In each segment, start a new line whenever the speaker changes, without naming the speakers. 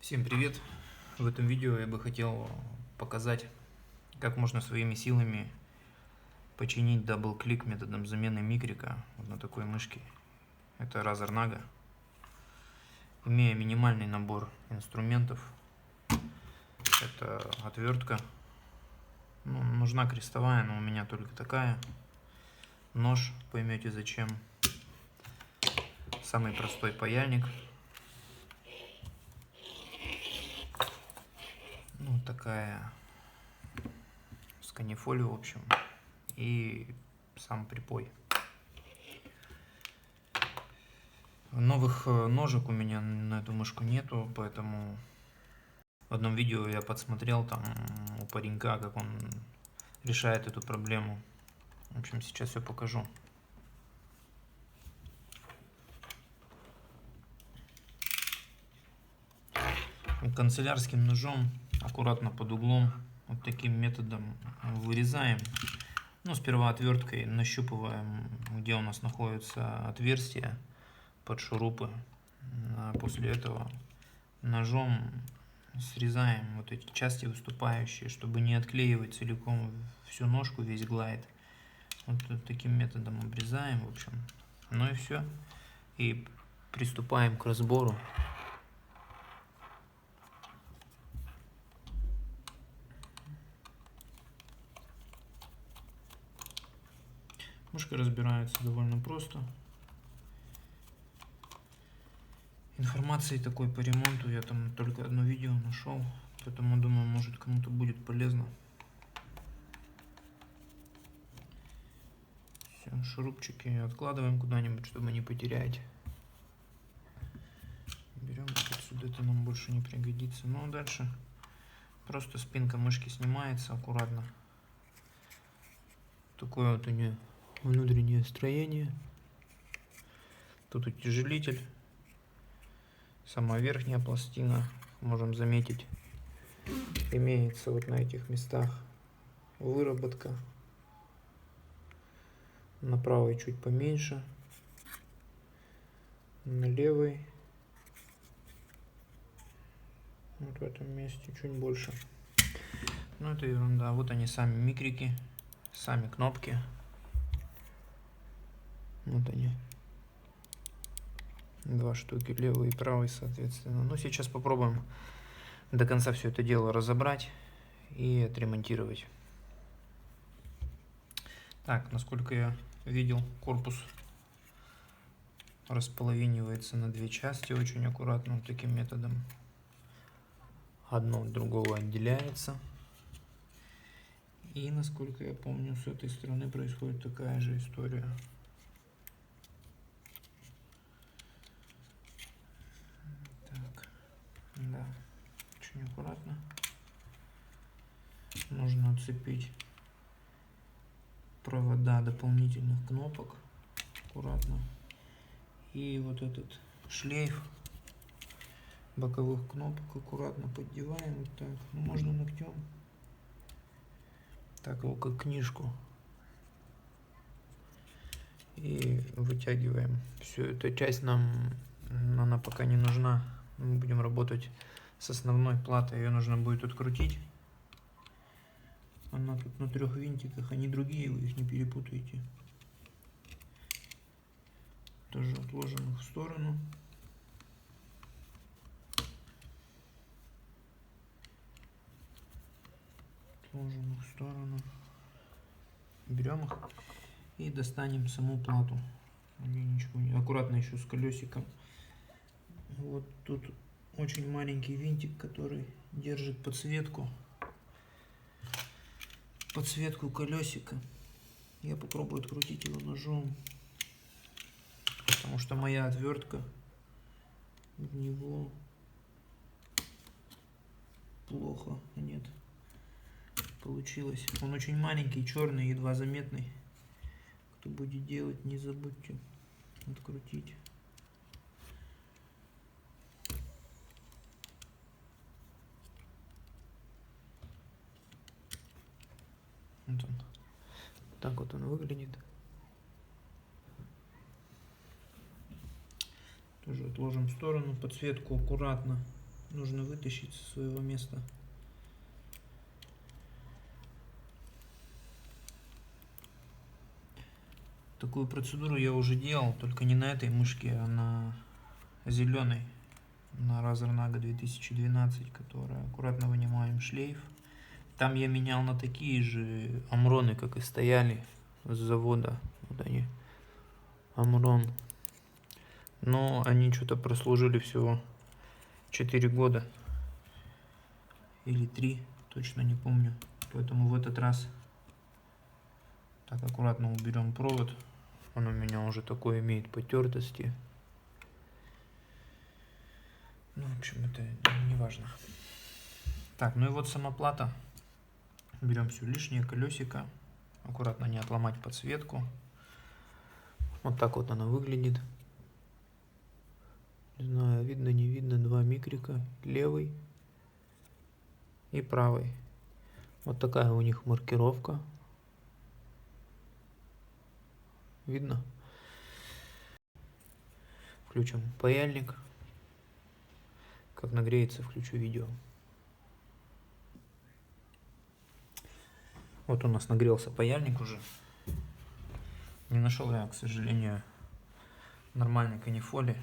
Всем привет! В этом видео я бы хотел показать, как можно своими силами починить дабл-клик методом замены микрика вот на такой мышке. Это Razer Naga. Имея минимальный набор инструментов, это отвертка, нужна крестовая, но у меня только такая, нож, поймете зачем, самый простой паяльник, такая сканифолия, в общем, и сам припой. Новых ножек у меня на эту мышку нету, поэтому в одном видео я подсмотрел там у паренька, как он решает эту проблему. В общем, сейчас все покажу. Канцелярским ножом аккуратно под углом вот таким методом вырезаем. Сперва отверткой нащупываем, где у нас находится отверстие под шурупы. А после этого ножом срезаем вот эти части выступающие, чтобы не отклеивать целиком всю ножку, весь глайд. Вот таким методом обрезаем, в общем. Ну и все. И приступаем к разбору. Мышка разбирается довольно просто. Информации такой по ремонту я там только одно видео нашел, поэтому думаю, может кому-то будет полезно. Все, шурупчики откладываем куда-нибудь, чтобы не потерять. Берем отсюда, это нам больше не пригодится. Ну а дальше просто спинка мышки снимается аккуратно. Такое вот у нее внутреннее строение. Тут утяжелитель. Сама верхняя пластина, можем заметить, имеется вот на этих местах выработка. На правой чуть поменьше, на левой вот в этом месте чуть больше. Ну это ерунда. Вот они сами микрики, сами кнопки. Вот они. Два штуки, левый и правый, соответственно. Ну, сейчас попробуем до конца все это дело разобрать и отремонтировать. Так, насколько я видел, корпус располовинивается на две части очень аккуратно, вот таким методом. Одно от другого отделяется. И, насколько я помню, с этой стороны происходит такая же история. Да, очень аккуратно. Нужно отцепить провода дополнительных кнопок аккуратно. И вот этот шлейф боковых кнопок аккуратно поддеваем вот так. Можно ногтем. Так его как книжку. И вытягиваем. Все, эта часть нам, она пока не нужна. Мы будем работать с основной платой. Ее нужно будет открутить. Она тут на 3 винтиках, они другие, вы их не перепутаете. Тоже отложим их в сторону. Отложим их в сторону. Берем их и достанем саму плату. Аккуратно еще с колесиком. Вот тут очень маленький винтик, который держит подсветку колесика. Я попробую открутить его ножом, потому что моя отвертка в него плохо нет получилось. Он очень маленький, черный, едва заметный. Кто будет делать, не забудьте открутить. Вот он. Так вот он выглядит. Тоже отложим в сторону. Подсветку аккуратно нужно вытащить со своего места. Такую процедуру я уже делал, только не на этой мышке, а на зеленой, на Razer Naga 2012, которая аккуратно вынимаем шлейф. Там я менял на такие же амроны, как и стояли с завода. Вот они, амрон. Но они что-то прослужили всего 4 года. Или 3, точно не помню. Поэтому в этот раз так аккуратно уберем провод. Он у меня уже такой имеет потертости. Ну, в общем, это не важно. Так, ну и вот сама плата. Берем все лишнее, колесико. Аккуратно не отломать подсветку. Вот так вот она выглядит. Не знаю, видно, не видно. 2 микрика. Левый и правый. Вот такая у них маркировка. Видно? Включим паяльник. Как нагреется, включу видео. Вот у нас нагрелся паяльник уже. Не нашел я, к сожалению, нормальной канифоли.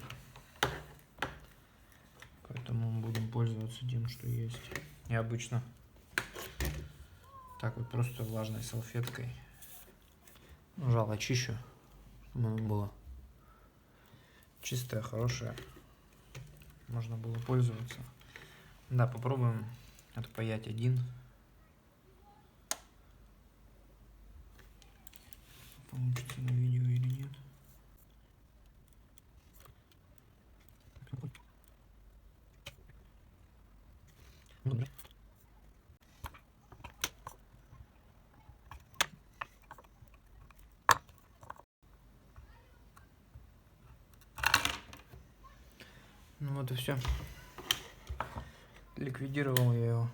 Поэтому будем пользоваться тем, что есть. Я обычно так вот просто влажной салфеткой жало чищу, чтобы оно было чистое, хорошее. Можно было пользоваться. Да, попробуем отпаять один. Получится на видео или нет. Ну вот и все. Ликвидировал я его.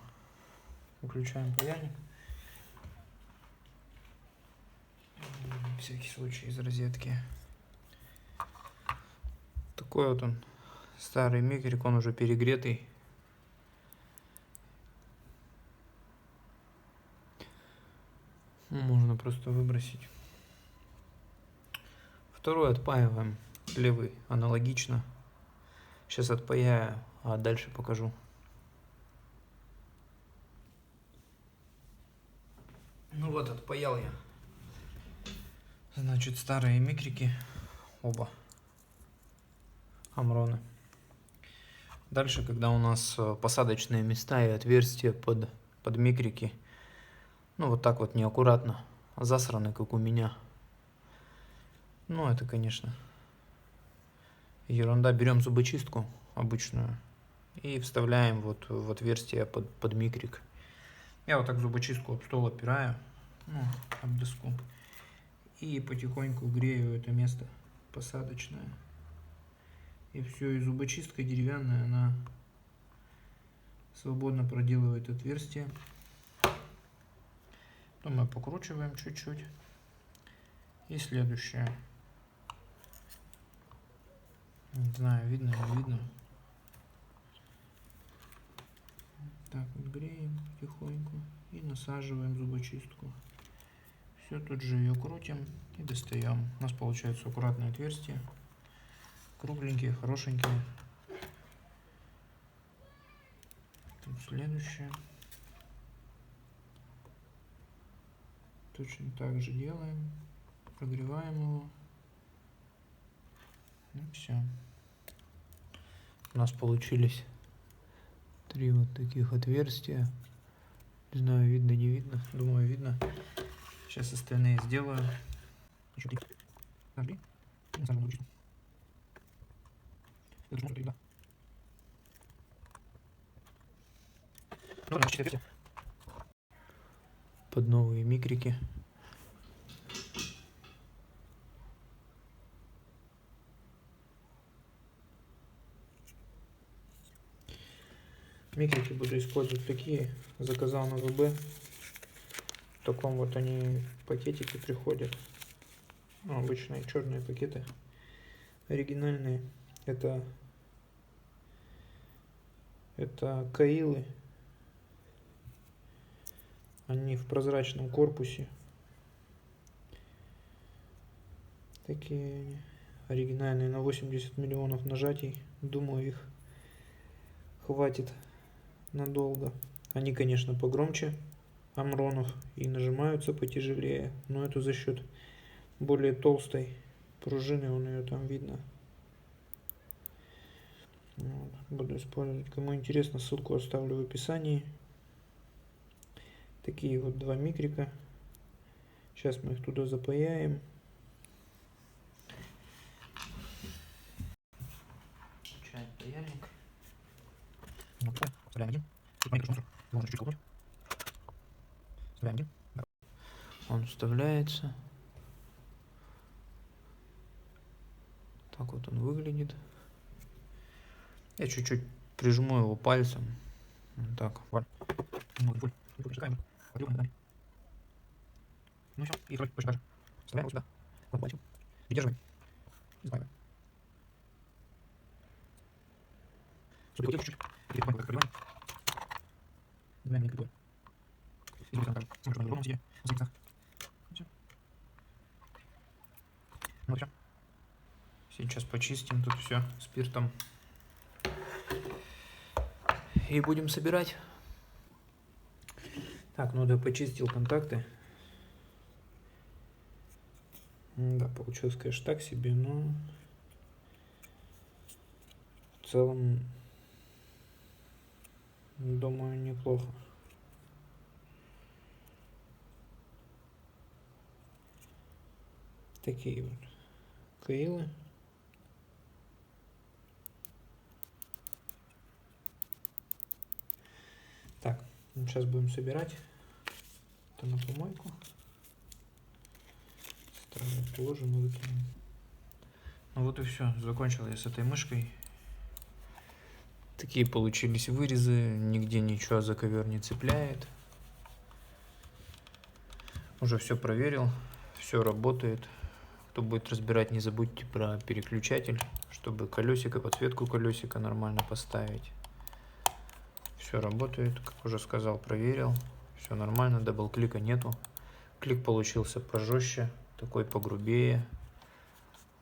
Выключаем паяльник. Всякий случай из розетки. Такой вот он, старый микрик, он уже перегретый. Можно просто выбросить. Второй отпаиваем, левый аналогично. Сейчас отпаяю, а дальше покажу. Ну вот, отпаял я. Значит, старые микрики, оба амроны. Дальше, когда у нас посадочные места и отверстия под микрики, ну вот так вот неаккуратно засраны, как у меня. Ну это, конечно, ерунда. Берем зубочистку обычную и вставляем вот в отверстие под микрик. Я вот так зубочистку об стол опираю, ну, об доску, и потихоньку грею это место посадочное. И все, и зубочистка деревянная, она свободно проделывает отверстие. Потом мы покручиваем чуть-чуть. И следующее. Не знаю, видно, не видно. Так вот греем потихоньку и насаживаем зубочистку. Все, тут же ее крутим и достаем. У нас получается аккуратное отверстие. Кругленькие, хорошенькие. Тут следующее. Точно так же делаем. Прогреваем его. И все. У нас получились 3 вот таких отверстия. Не знаю, видно, не видно. Думаю, видно. Сейчас остальные сделаю. Под новые микрики. Микрики буду использовать такие. Заказал на ВБ. В таком вот они пакетике приходят. Ну, обычные черные пакеты. Оригинальные. Это
Это Каилы. Они в прозрачном корпусе. Такие оригинальные, на 80 миллионов нажатий. Думаю, их хватит надолго. Они, конечно, погромче Амронов и нажимаются потяжелее, но это за счет более толстой пружины, он ее там видно. Вот. Буду использовать. Кому интересно, ссылку оставлю в описании. Такие вот два микрика. Сейчас мы их туда запаяем.
Включаем паяльник. Вставляем один. Можно чуть-чуть колоть. Вставляем один. Он вставляется. Так вот он выглядит. Я чуть-чуть прижму его пальцем. Вот так. Ну все, и точно так же. Вставляем его сюда. Вот пальчик. Придерживаем. Избавим. Сюда чуть-чуть. И потом как пробиваем. Добавим некоторые. И вот так же. Смотрим, что на другом сиде. На местах. Все. Ну все. Сейчас почистим тут все спиртом. И будем собирать. Так, ну да, почистил контакты. Да, получилось, конечно, так себе, но в целом, думаю, неплохо. Такие вот Каилы. Так, сейчас будем собирать. Это на помойку. Положим и выкинем. Ну вот и все. Закончил я с этой мышкой. Такие получились вырезы. Нигде ничего за ковер не цепляет. Уже все проверил. Все работает. Кто будет разбирать, не забудьте про переключатель, чтобы колесико, подсветку колесика нормально поставить. Все работает, как уже сказал, проверил. Все нормально, дабл-клика нету. Клик получился пожестче, такой погрубее.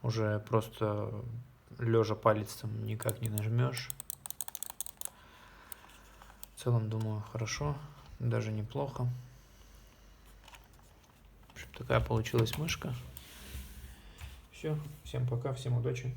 Уже просто лежа пальцем никак не нажмешь. В целом, думаю, хорошо, даже неплохо. В общем, такая получилась мышка. Все, всем пока, всем удачи.